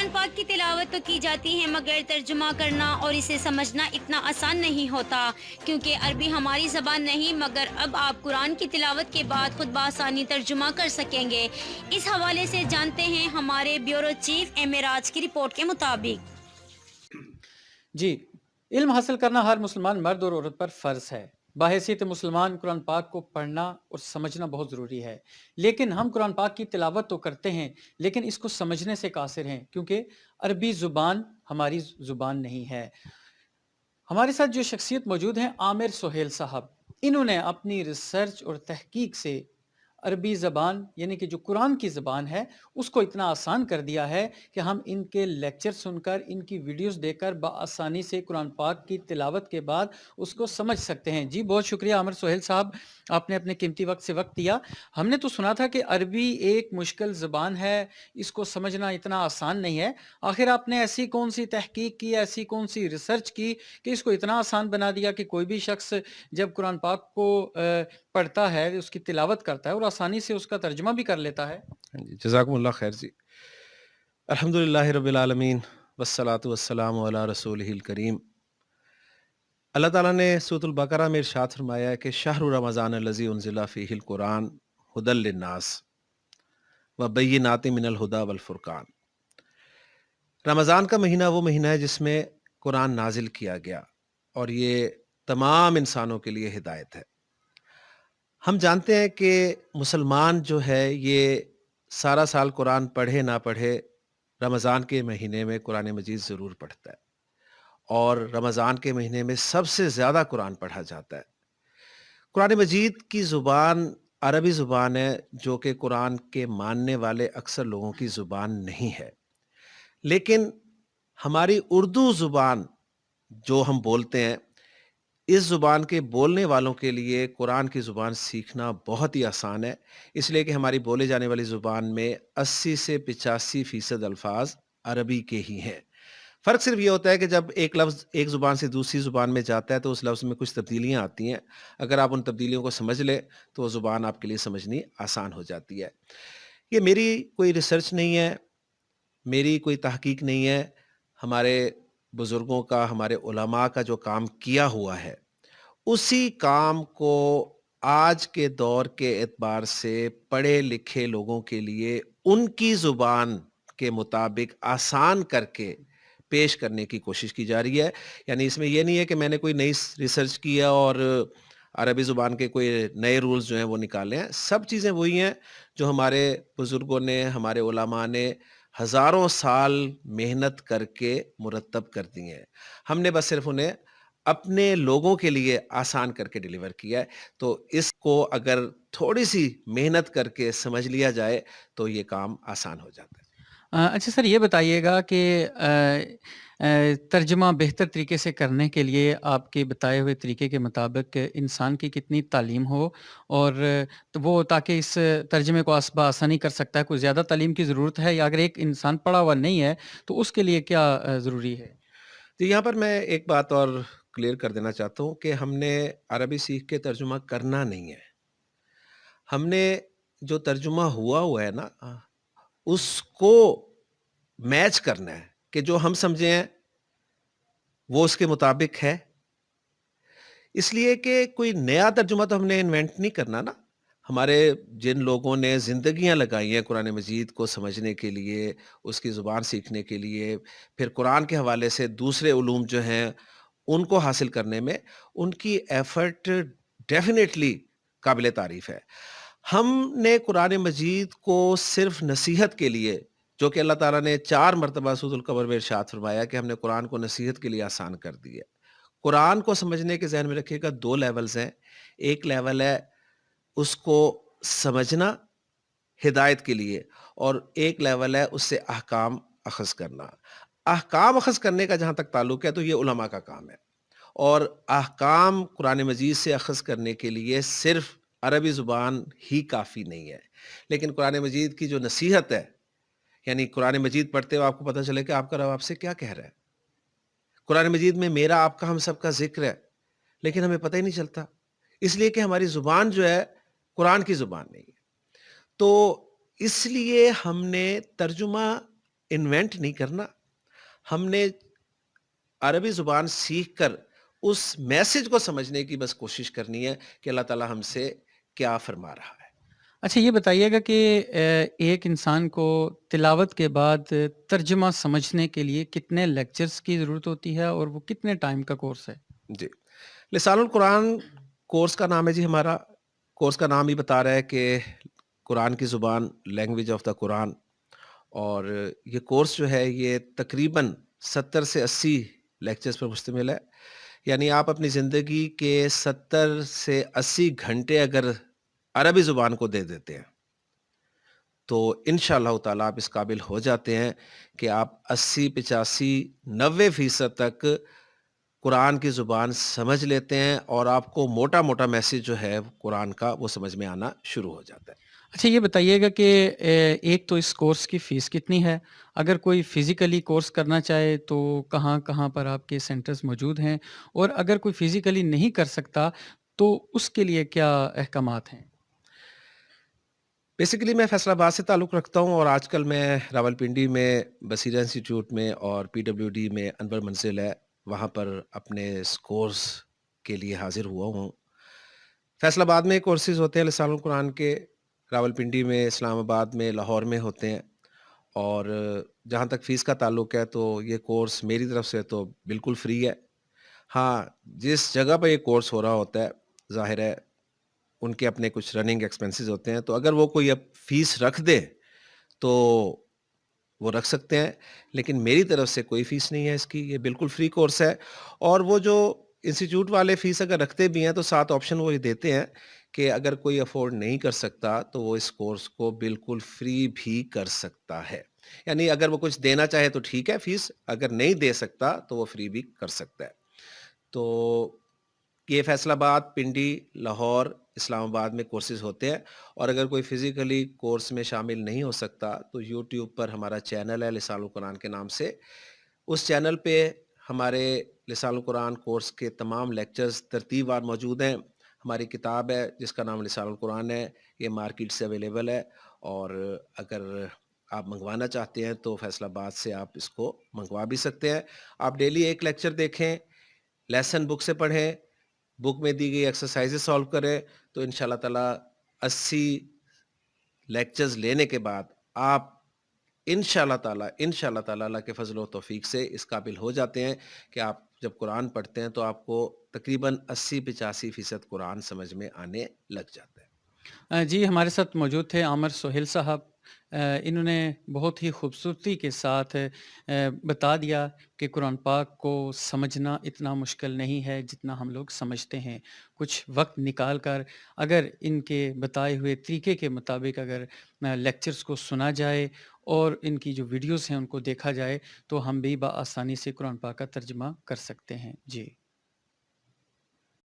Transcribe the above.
قرآن پاک کی تلاوت تو کی جاتی ہے، مگر ترجمہ کرنا اور اسے سمجھنا اتنا آسان نہیں ہوتا، کیونکہ عربی ہماری زبان نہیں، مگر اب آپ قرآن کی تلاوت کے بعد خود بآسانی ترجمہ کر سکیں گے۔ اس حوالے سے جانتے ہیں ہمارے بیورو چیف معراج کی رپورٹ کے مطابق۔ جی، علم حاصل کرنا ہر مسلمان مرد اور عورت پر فرض ہے۔ بحیثیت مسلمان قرآن پاک کو پڑھنا اور سمجھنا بہت ضروری ہے، لیکن ہم قرآن پاک کی تلاوت تو کرتے ہیں لیکن اس کو سمجھنے سے قاصر ہیں، کیونکہ عربی زبان ہماری زبان نہیں ہے۔ ہمارے ساتھ جو شخصیت موجود ہیں، عامر سہیل صاحب، انہوں نے اپنی ریسرچ اور تحقیق سے عربی زبان یعنی کہ جو قرآن کی زبان ہے اس کو اتنا آسان کر دیا ہے کہ ہم ان کے لیکچر سن کر، ان کی ویڈیوز دیکھ کر بآسانی سے قرآن پاک کی تلاوت کے بعد اس کو سمجھ سکتے ہیں۔ جی بہت شکریہ عامر سہیل صاحب، آپ نے اپنے قیمتی وقت سے وقت دیا۔ ہم نے تو سنا تھا کہ عربی ایک مشکل زبان ہے، اس کو سمجھنا اتنا آسان نہیں ہے، آخر آپ نے ایسی کون سی تحقیق کی، ایسی کون سی ریسرچ کی کہ اس کو اتنا آسان بنا دیا کہ کوئی بھی شخص جب قرآن پاک کو پڑھتا ہے، اس کی تلاوت کرتا ہے اور آسانی سے اس کا ترجمہ بھی کر لیتا ہے؟ جی جزاکم اللہ خیر جی۔ الحمدللہ رب العالمین والصلاة والسلام علی رسولہ الکریم۔ اللہ تعالیٰ نے سورۃ البقرہ میں ارشاد فرمایا ہے کہ شہر رمضان الذی انزل فیہ القرآن ھدی للناس وبینات من الھدی والفرقان۔ رمضان کا مہینہ وہ مہینہ ہے جس میں قرآن نازل کیا گیا اور یہ تمام انسانوں کے لیے ہدایت ہے۔ ہم جانتے ہیں کہ مسلمان جو ہے یہ سارا سال قرآن پڑھے نہ پڑھے، رمضان کے مہینے میں قرآن مجید ضرور پڑھتا ہے، اور رمضان کے مہینے میں سب سے زیادہ قرآن پڑھا جاتا ہے۔ قرآن مجید کی زبان عربی زبان ہے، جو کہ قرآن کے ماننے والے اکثر لوگوں کی زبان نہیں ہے، لیکن ہماری اردو زبان جو ہم بولتے ہیں، اس زبان کے بولنے والوں کے لیے قرآن کی زبان سیکھنا بہت ہی آسان ہے، اس لیے کہ ہماری بولے جانے والی زبان میں 80 سے 85% الفاظ عربی کے ہی ہیں۔ فرق صرف یہ ہوتا ہے کہ جب ایک لفظ ایک زبان سے دوسری زبان میں جاتا ہے تو اس لفظ میں کچھ تبدیلیاں آتی ہیں، اگر آپ ان تبدیلیوں کو سمجھ لیں تو وہ زبان آپ کے لیے سمجھنی آسان ہو جاتی ہے۔ یہ میری کوئی ریسرچ نہیں ہے، میری کوئی تحقیق نہیں ہے، ہمارے بزرگوں کا، ہمارے علماء کا جو کام کیا ہوا ہے، اسی کام کو آج کے دور کے اعتبار سے پڑھے لکھے لوگوں کے لیے ان کی زبان کے مطابق آسان کر کے پیش کرنے کی کوشش کی جا رہی ہے۔ یعنی اس میں یہ نہیں ہے کہ میں نے کوئی نئی ریسرچ کیا اور عربی زبان کے کوئی نئے رولز جو ہیں وہ نکالے ہیں، سب چیزیں وہی ہیں جو ہمارے بزرگوں نے، ہمارے علماء نے ہزاروں سال محنت کر کے مرتب کر دی ہیں، ہم نے بس صرف انہیں اپنے لوگوں کے لیے آسان کر کے ڈیلیور کیا ہے۔ تو اس کو اگر تھوڑی سی محنت کر کے سمجھ لیا جائے تو یہ کام آسان ہو جاتا ہے۔ اچھا سر، یہ بتائیے گا کہ ترجمہ بہتر طریقے سے کرنے کے لیے آپ کے بتائے ہوئے طریقے کے مطابق انسان کی کتنی تعلیم ہو، اور تو وہ تاکہ اس ترجمے کو بآسانی کر سکتا ہے، کوئی زیادہ تعلیم کی ضرورت ہے، یا اگر ایک انسان پڑھا ہوا نہیں ہے تو اس کے لیے کیا ضروری ہے؟ تو یہاں پر میں ایک بات اور کلیئر کر دینا چاہتا ہوں کہ ہم نے عربی سیکھ کے ترجمہ کرنا نہیں ہے، ہم نے جو ترجمہ ہوا ہے نا اس کو میچ کرنا ہے کہ جو ہم سمجھے ہیں وہ اس کے مطابق ہے، اس لیے کہ کوئی نیا ترجمہ تو ہم نے انوینٹ نہیں کرنا نا۔ ہمارے جن لوگوں نے زندگیاں لگائی ہیں قرآن مجید کو سمجھنے کے لیے، اس کی زبان سیکھنے کے لیے، پھر قرآن کے حوالے سے دوسرے علوم جو ہیں ان کو حاصل کرنے میں، ان کی ایفرٹ ڈیفینیٹلی قابل تعریف ہے۔ ہم نے قرآن مجید کو صرف نصیحت کے لیے، جو کہ اللہ تعالیٰ نے 4 مرتبہ سورۃ القمر میں ارشاد فرمایا کہ ہم نے قرآن کو نصیحت کے لیے آسان کر دی ہے۔ قرآن کو سمجھنے کے ذہن میں رکھیے گا 2 لیولز ہیں، ایک لیول ہے اس کو سمجھنا ہدایت کے لیے، اور ایک لیول ہے اس سے احکام اخذ کرنا۔ احکام اخذ کرنے کا جہاں تک تعلق ہے تو یہ علماء کا کام ہے، اور احکام قرآن مجید سے اخذ کرنے کے لیے صرف عربی زبان ہی کافی نہیں ہے، لیکن قرآن مجید کی جو نصیحت ہے، یعنی قرآن مجید پڑھتے ہوئے آپ کو پتہ چلے کہ آپ کا رب آپ سے کیا کہہ رہا ہے۔ قرآن مجید میں میرا، آپ کا، ہم سب کا ذکر ہے، لیکن ہمیں پتہ ہی نہیں چلتا، اس لیے کہ ہماری زبان جو ہے قرآن کی زبان نہیں ہے۔ تو اس لیے ہم نے ترجمہ انوینٹ نہیں کرنا، ہم نے عربی زبان سیکھ کر اس میسج کو سمجھنے کی بس کوشش کرنی ہے کہ اللہ تعالیٰ ہم سے کیا فرما رہا ہے۔ اچھا یہ بتائیے گا کہ ایک انسان کو تلاوت کے بعد ترجمہ سمجھنے کے لیے کتنے لیکچرز کی ضرورت ہوتی ہے اور وہ کتنے ٹائم کا کورس ہے؟ جی، لسان القرآن کورس کا نام ہے جی ہمارا۔ کورس کا نام ہی بتا رہا ہے کہ قرآن کی زبان، لینگویج آف دا قرآن، اور یہ کورس جو ہے یہ تقریباً 70 سے 80 لیکچرز پر مشتمل ہے۔ یعنی آپ اپنی زندگی کے 70 سے 80 گھنٹے اگر عربی زبان کو دے دیتے ہیں تو انشاءاللہ تعالیٰ آپ اس قابل ہو جاتے ہیں کہ آپ 80، 85، 90% تک قرآن کی زبان سمجھ لیتے ہیں، اور آپ کو موٹا موٹا میسج جو ہے قرآن کا وہ سمجھ میں آنا شروع ہو جاتا ہے۔ اچھا یہ بتائیے گا کہ ایک تو اس کورس کی فیس کتنی ہے؟ اگر کوئی فزیکلی کورس کرنا چاہے تو کہاں کہاں پر آپ کے سینٹرز موجود ہیں؟ اور اگر کوئی فزیکلی نہیں کر سکتا تو اس کے لیے کیا احکامات ہیں؟ بیسیکلی میں فیصل آباد سے تعلق رکھتا ہوں، اور آج کل میں راولپنڈی میں بصیرہ انسٹیٹیوٹ میں اور پی ڈبلیو ڈی میں انور منزل ہے، وہاں پر اپنے اس کورس کے لیے حاضر ہوا ہوں۔ فیصل آباد میں کورسز ہوتے ہیں لسان القرآن کے، راولپنڈی میں، اسلام آباد میں، لاہور میں ہوتے ہیں، اور جہاں تک فیس کا تعلق ہے تو یہ کورس میری طرف سے تو بالکل فری ہے۔ ہاں، جس جگہ پہ یہ کورس ہو رہا ہوتا ہے ظاہر ہے ان کے اپنے کچھ رننگ ایکسپنسز ہوتے ہیں، تو اگر وہ کوئی اب فیس رکھ دے تو وہ رکھ سکتے ہیں، لیکن میری طرف سے کوئی فیس نہیں ہے اس کی، یہ بالکل فری کورس ہے۔ اور وہ جو انسٹیٹیوٹ والے فیس اگر رکھتے بھی ہیں تو 7 آپشن وہ یہ دیتے ہیں کہ اگر کوئی افورڈ نہیں کر سکتا تو وہ اس کورس کو بالکل فری بھی کر سکتا ہے۔ یعنی اگر وہ کچھ دینا چاہے تو ٹھیک ہے فیس، اگر نہیں دے سکتا تو وہ فری بھی کر سکتا ہے۔ تو یہ فیصل آباد، پنڈی، لاہور، اسلام آباد میں کورسز ہوتے ہیں، اور اگر کوئی فزیکلی کورس میں شامل نہیں ہو سکتا تو یوٹیوب پر ہمارا چینل ہے لسان القرآن کے نام سے، اس چینل پہ ہمارے لسان القرآن کورس کے تمام لیکچرز ترتیب وار موجود ہیں۔ ہماری کتاب ہے جس کا نام لسان القرآن ہے، یہ مارکیٹ سے اویلیبل ہے، اور اگر آپ منگوانا چاہتے ہیں تو فیصل آباد سے آپ اس کو منگوا بھی سکتے ہیں۔ آپ ڈیلی ایک لیکچر دیکھیں، لیسن بک سے پڑھیں، بک میں دی گئی ایکسرسائزز سالو کریں، تو انشاءاللہ تعالیٰ 80 لیکچرز لینے کے بعد آپ انشاءاللہ تعالیٰ اللہ کے فضل و توفیق سے اس قابل ہو جاتے ہیں کہ آپ جب قرآن پڑھتے ہیں تو آپ کو تقریباً 80-85% قرآن سمجھ میں آنے لگ جاتا ہے۔ جی ہمارے ساتھ موجود تھے عامر سہیل صاحب۔ انہوں نے بہت ہی خوبصورتی کے ساتھ بتا دیا کہ قرآن پاک کو سمجھنا اتنا مشکل نہیں ہے جتنا ہم لوگ سمجھتے ہیں۔ کچھ وقت نکال کر اگر ان کے بتائے ہوئے طریقے کے مطابق اگر لیکچرز کو سنا جائے اور ان کی جو ویڈیوز ہیں ان کو دیکھا جائے تو ہم بھی بآسانی سے قرآن پاک کا ترجمہ کر سکتے ہیں۔ جی